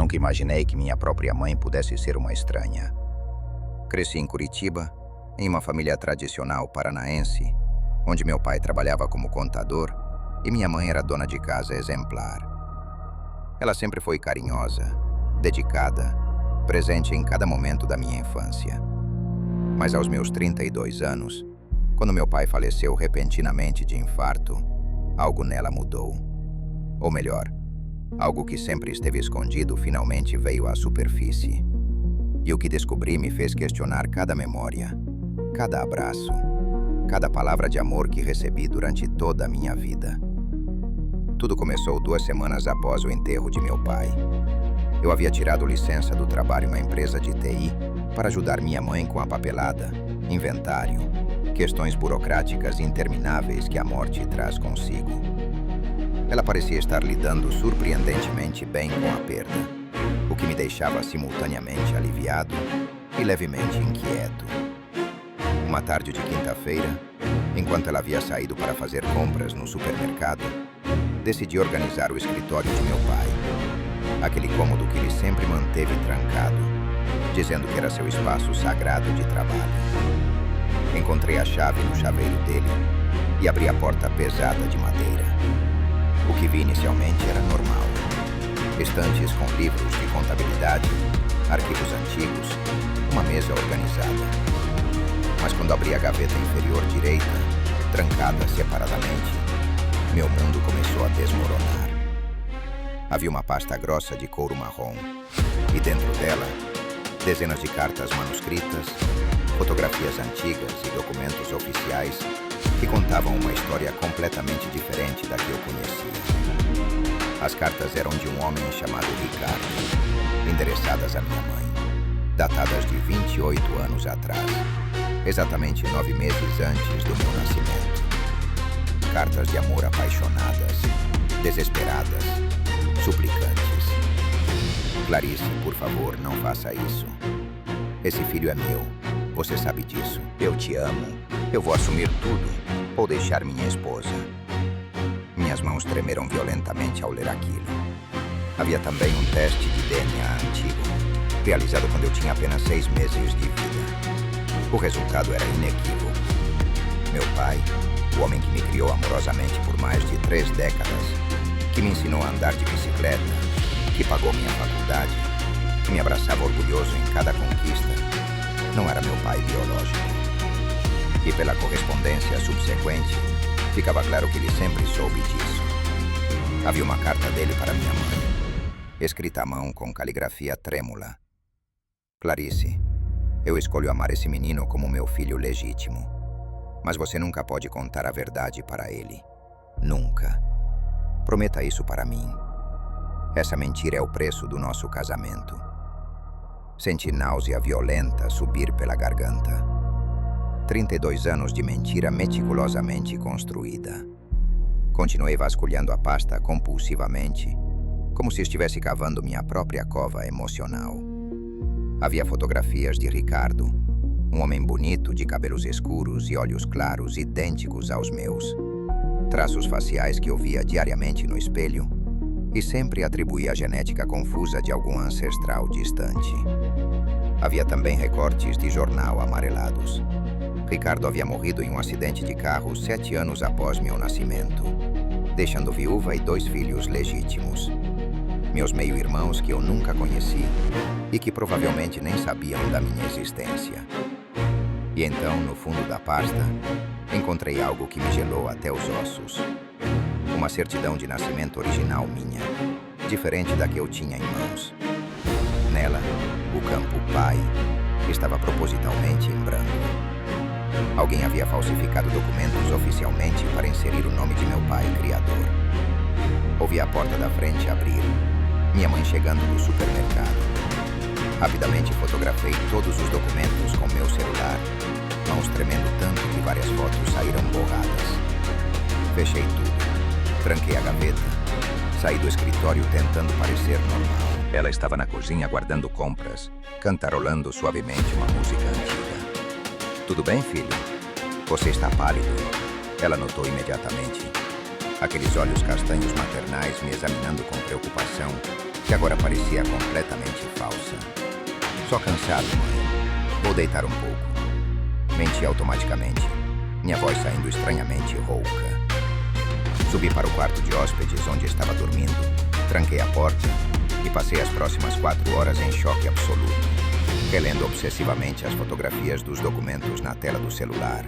Nunca imaginei que minha própria mãe pudesse ser uma estranha. Cresci em Curitiba, em uma família tradicional paranaense, onde meu pai trabalhava como contador e minha mãe era dona de casa exemplar. Ela sempre foi carinhosa, dedicada, presente em cada momento da minha infância. Mas aos meus 32 anos, quando meu pai faleceu repentinamente de infarto, algo nela mudou. Ou melhor, algo que sempre esteve escondido finalmente veio à superfície. E o que descobri me fez questionar cada memória, cada abraço, cada palavra de amor que recebi durante toda a minha vida. Tudo começou 2 semanas após o enterro de meu pai. Eu havia tirado licença do trabalho em uma empresa de TI para ajudar minha mãe com a papelada, inventário, questões burocráticas intermináveis que a morte traz consigo. Ela parecia estar lidando surpreendentemente bem com a perda, o que me deixava simultaneamente aliviado e levemente inquieto. Uma tarde de quinta-feira, enquanto ela havia saído para fazer compras no supermercado, decidi organizar o escritório de meu pai, aquele cômodo que ele sempre manteve trancado, dizendo que era seu espaço sagrado de trabalho. Encontrei a chave no chaveiro dele e abri a porta pesada de madeira. O que vi inicialmente era normal. Estantes com livros de contabilidade, arquivos antigos, uma mesa organizada. Mas quando abri a gaveta inferior direita, trancada separadamente, meu mundo começou a desmoronar. Havia uma pasta grossa de couro marrom, e dentro dela, dezenas de cartas manuscritas, fotografias antigas e documentos oficiais que contavam uma história completamente diferente da que eu conhecia. As cartas eram de um homem chamado Ricardo, endereçadas à minha mãe, datadas de 28 anos atrás, exatamente 9 meses antes do meu nascimento. Cartas de amor apaixonadas, desesperadas, suplicantes. Clarice, por favor, não faça isso. Esse filho é meu, você sabe disso. Eu te amo, eu vou assumir tudo, ou deixar minha esposa. Minhas mãos tremeram violentamente ao ler aquilo. Havia também um teste de DNA antigo, realizado quando eu tinha apenas 6 meses de vida. O resultado era inequívoco. Meu pai, o homem que me criou amorosamente por mais de 3 décadas, que me ensinou a andar de bicicleta, que pagou minha faculdade, que me abraçava orgulhoso em cada conquista, não era meu pai biológico. E pela correspondência subsequente, ficava claro que ele sempre soube disso. Havia uma carta dele para minha mãe, escrita à mão com caligrafia trêmula. Clarice, eu escolho amar esse menino como meu filho legítimo. Mas você nunca pode contar a verdade para ele. Nunca. Prometa isso para mim. Essa mentira é o preço do nosso casamento. Senti náusea violenta subir pela garganta. 32 anos de mentira meticulosamente construída. Continuei vasculhando a pasta compulsivamente, como se estivesse cavando minha própria cova emocional. Havia fotografias de Ricardo, um homem bonito de cabelos escuros e olhos claros idênticos aos meus. Traços faciais que eu via diariamente no espelho e sempre atribuía a genética confusa de algum ancestral distante. Havia também recortes de jornal amarelados. Ricardo havia morrido em um acidente de carro 7 anos após meu nascimento, deixando viúva e 2 filhos legítimos. Meus meio-irmãos que eu nunca conheci e que provavelmente nem sabiam da minha existência. E então, no fundo da pasta, encontrei algo que me gelou até os ossos. Uma certidão de nascimento original minha, diferente da que eu tinha em mãos. Nela, o campo pai estava propositalmente em branco. Alguém havia falsificado documentos oficialmente para inserir o nome de meu pai criador. Ouvi a porta da frente abrir, minha mãe chegando do supermercado. Rapidamente fotografei todos os documentos com meu celular, mãos tremendo tanto que várias fotos saíram borradas. Fechei tudo, tranquei a gaveta, saí do escritório tentando parecer normal. Ela estava na cozinha guardando compras, cantarolando suavemente uma música antiga. Tudo bem, filho? Você está pálido. Ela notou imediatamente. Aqueles olhos castanhos maternais me examinando com preocupação que agora parecia completamente falsa. Só cansado, mãe. Vou deitar um pouco. Menti automaticamente, minha voz saindo estranhamente rouca. Subi para o quarto de hóspedes onde estava dormindo, tranquei a porta e passei as próximas 4 horas em choque absoluto, relendo obsessivamente as fotografias dos documentos na tela do celular,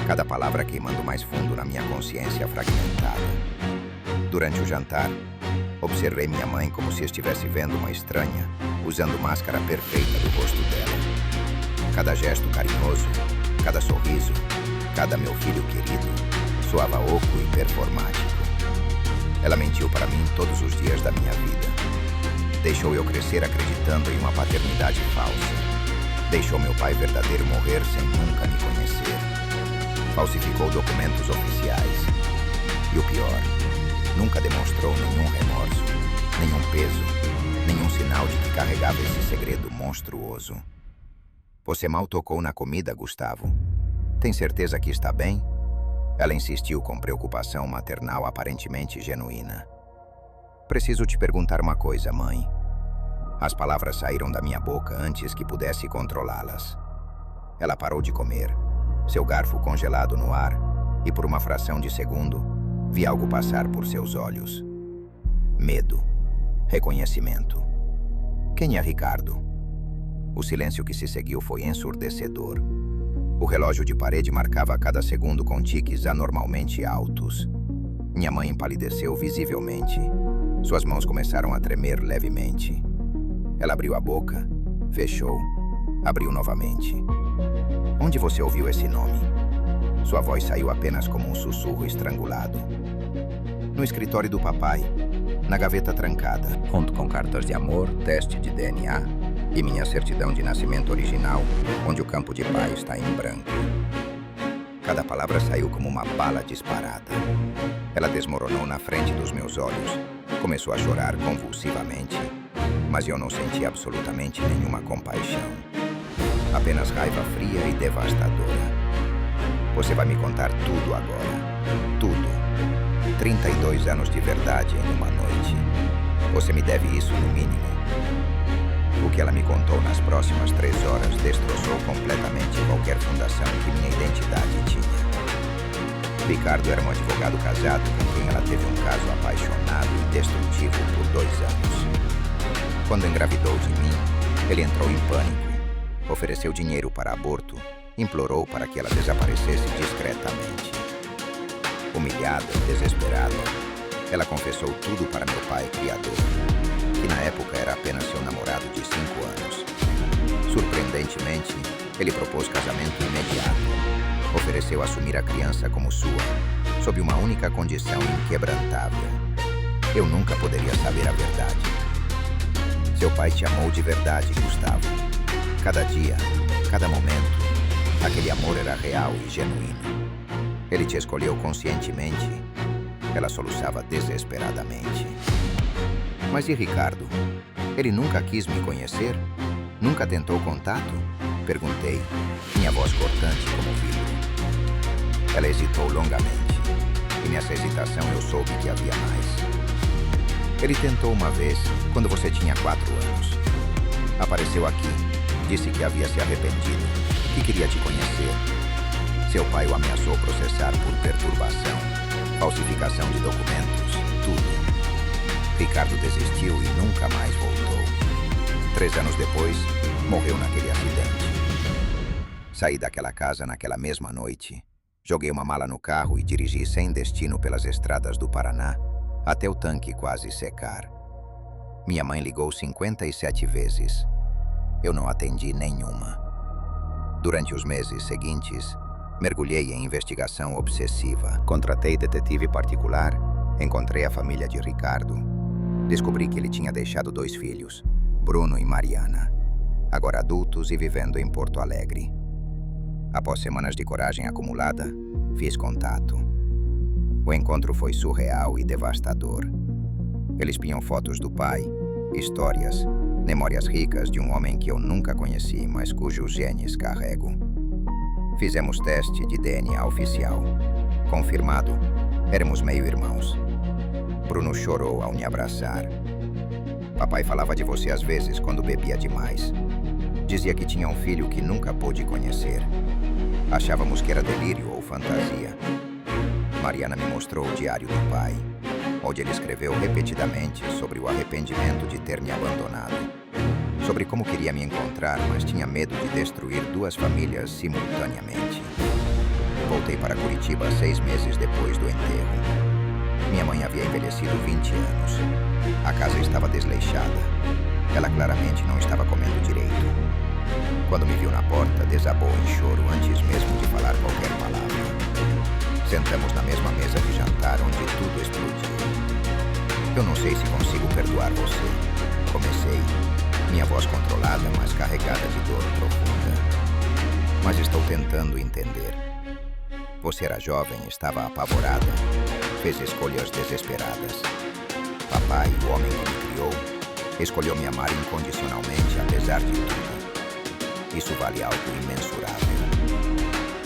cada palavra queimando mais fundo na minha consciência fragmentada. Durante o jantar, observei minha mãe como se estivesse vendo uma estranha, usando máscara perfeita do rosto dela. Cada gesto carinhoso, cada sorriso, cada meu filho querido, soava oco e performático. Ela mentiu para mim todos os dias da minha vida. Deixou eu crescer acreditando em uma paternidade falsa. Deixou meu pai verdadeiro morrer sem nunca me conhecer. Falsificou documentos oficiais. E o pior, nunca demonstrou nenhum remorso, nenhum peso, nenhum sinal de que carregava esse segredo monstruoso. Você mal tocou na comida, Gustavo. Tem certeza que está bem? Ela insistiu com preocupação maternal aparentemente genuína. Preciso te perguntar uma coisa, mãe. As palavras saíram da minha boca antes que pudesse controlá-las. Ela parou de comer, seu garfo congelado no ar, e por uma fração de segundo, vi algo passar por seus olhos. Medo. Reconhecimento. Quem é Ricardo? O silêncio que se seguiu foi ensurdecedor. O relógio de parede marcava cada segundo com tiques anormalmente altos. Minha mãe empalideceu visivelmente. Suas mãos começaram a tremer levemente. Ela abriu a boca, fechou, abriu novamente. Onde você ouviu esse nome? Sua voz saiu apenas como um sussurro estrangulado. No escritório do papai, na gaveta trancada, junto com cartas de amor, teste de DNA e minha certidão de nascimento original, onde o campo de pai está em branco. Cada palavra saiu como uma bala disparada. Ela desmoronou na frente dos meus olhos. Começou a chorar convulsivamente, mas eu não senti absolutamente nenhuma compaixão. Apenas raiva fria e devastadora. Você vai me contar tudo agora. Tudo. 32 anos de verdade em uma noite. Você me deve isso no mínimo. O que ela me contou nas próximas 3 horas destroçou completamente qualquer fundação que minha identidade tinha. Ricardo era um advogado casado com quem ela teve um caso apaixonado e destrutivo por 2 anos. Quando engravidou de mim, ele entrou em pânico, ofereceu dinheiro para aborto, implorou para que ela desaparecesse discretamente. Humilhada e desesperada, ela confessou tudo para meu pai criador, que na época era apenas seu namorado de 5 anos. Surpreendentemente, ele propôs casamento imediato. Ofereceu assumir a criança como sua, sob uma única condição inquebrantável. Eu nunca poderia saber a verdade. Seu pai te amou de verdade, Gustavo. Cada dia, cada momento, aquele amor era real e genuíno. Ele te escolheu conscientemente. Ela soluçava desesperadamente. Mas e Ricardo? Ele nunca quis me conhecer? Nunca tentou contato? Perguntei, minha voz cortante como vidro. Ela hesitou longamente, e nessa hesitação eu soube que havia mais. Ele tentou uma vez, quando você tinha 4 anos. Apareceu aqui, disse que havia se arrependido, que queria te conhecer. Seu pai o ameaçou processar por perturbação, falsificação de documentos, tudo. Ricardo desistiu e nunca mais voltou. 3 anos depois, morreu naquele acidente. Saí daquela casa naquela mesma noite. Joguei uma mala no carro e dirigi sem destino pelas estradas do Paraná, até o tanque quase secar. Minha mãe ligou 57 vezes. Eu não atendi nenhuma. Durante os meses seguintes, mergulhei em investigação obsessiva. Contratei detetive particular, encontrei a família de Ricardo. Descobri que ele tinha deixado 2 filhos, Bruno e Mariana, agora adultos e vivendo em Porto Alegre. Após semanas de coragem acumulada, fiz contato. O encontro foi surreal e devastador. Eles tinham fotos do pai, histórias, memórias ricas de um homem que eu nunca conheci, mas cujos genes carrego. Fizemos teste de DNA oficial. Confirmado, éramos meio-irmãos. Bruno chorou ao me abraçar. Papai falava de você às vezes quando bebia demais. Dizia que tinha um filho que nunca pôde conhecer. Achávamos que era delírio ou fantasia. Mariana me mostrou o diário do pai, onde ele escreveu repetidamente sobre o arrependimento de ter me abandonado, sobre como queria me encontrar, mas tinha medo de destruir duas famílias simultaneamente. Voltei para Curitiba 6 meses depois do enterro. Minha mãe havia envelhecido 20 anos. A casa estava desleixada. Ela claramente não estava comendo direito. Quando me viu na porta, desabou em choro antes mesmo de falar qualquer palavra. Sentamos na mesma mesa de jantar onde tudo explodiu. Eu não sei se consigo perdoar você. Comecei, minha voz controlada, mas carregada de dor profunda. Mas estou tentando entender. Você era jovem, estava apavorada, fez escolhas desesperadas. Papai, o homem que me criou, escolheu me amar incondicionalmente apesar de tudo. Isso vale algo imensurável.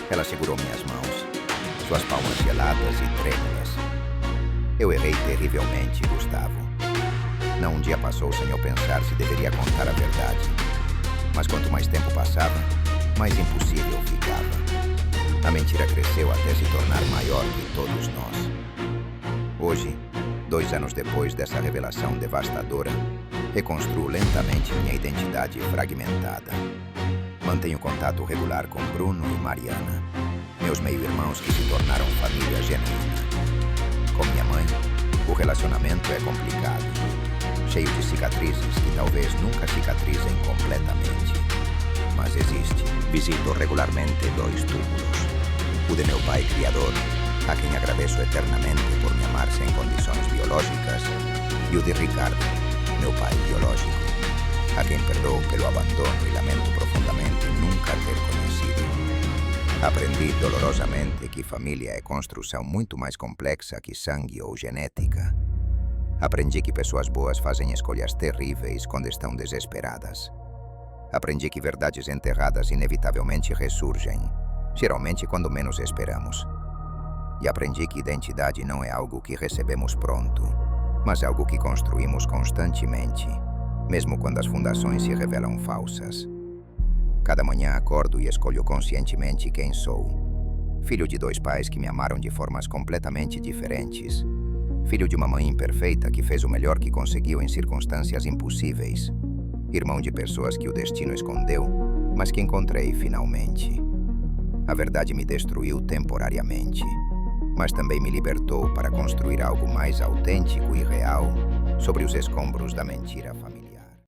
Ela segurou minhas mãos, suas palmas geladas e trêmulas. Eu errei terrivelmente, Gustavo. Não um dia passou sem eu pensar se deveria contar a verdade. Mas quanto mais tempo passava, mais impossível ficava. A mentira cresceu até se tornar maior que todos nós. Hoje, 2 anos depois dessa revelação devastadora, reconstruo lentamente minha identidade fragmentada. Mantenho contato regular com Bruno e Mariana, meus meio-irmãos que se tornaram família genuína. Com minha mãe, o relacionamento é complicado, cheio de cicatrizes que talvez nunca cicatrizem completamente. Mas existe. Visito regularmente 2 túmulos. O de meu pai criador, a quem agradeço eternamente por me amar sem condições biológicas, e o de Ricardo, meu pai biológico, a quem perdoo pelo abandono e lamento profundamente nunca ter conhecido. Aprendi dolorosamente que família é construção muito mais complexa que sangue ou genética. Aprendi que pessoas boas fazem escolhas terríveis quando estão desesperadas. Aprendi que verdades enterradas inevitavelmente ressurgem, geralmente quando menos esperamos. E aprendi que identidade não é algo que recebemos pronto, mas algo que construímos constantemente, mesmo quando as fundações se revelam falsas. Cada manhã acordo e escolho conscientemente quem sou. Filho de 2 pais que me amaram de formas completamente diferentes. Filho de uma mãe imperfeita que fez o melhor que conseguiu em circunstâncias impossíveis. Irmão de pessoas que o destino escondeu, mas que encontrei finalmente. A verdade me destruiu temporariamente, mas também me libertou para construir algo mais autêntico e real sobre os escombros da mentira familiar.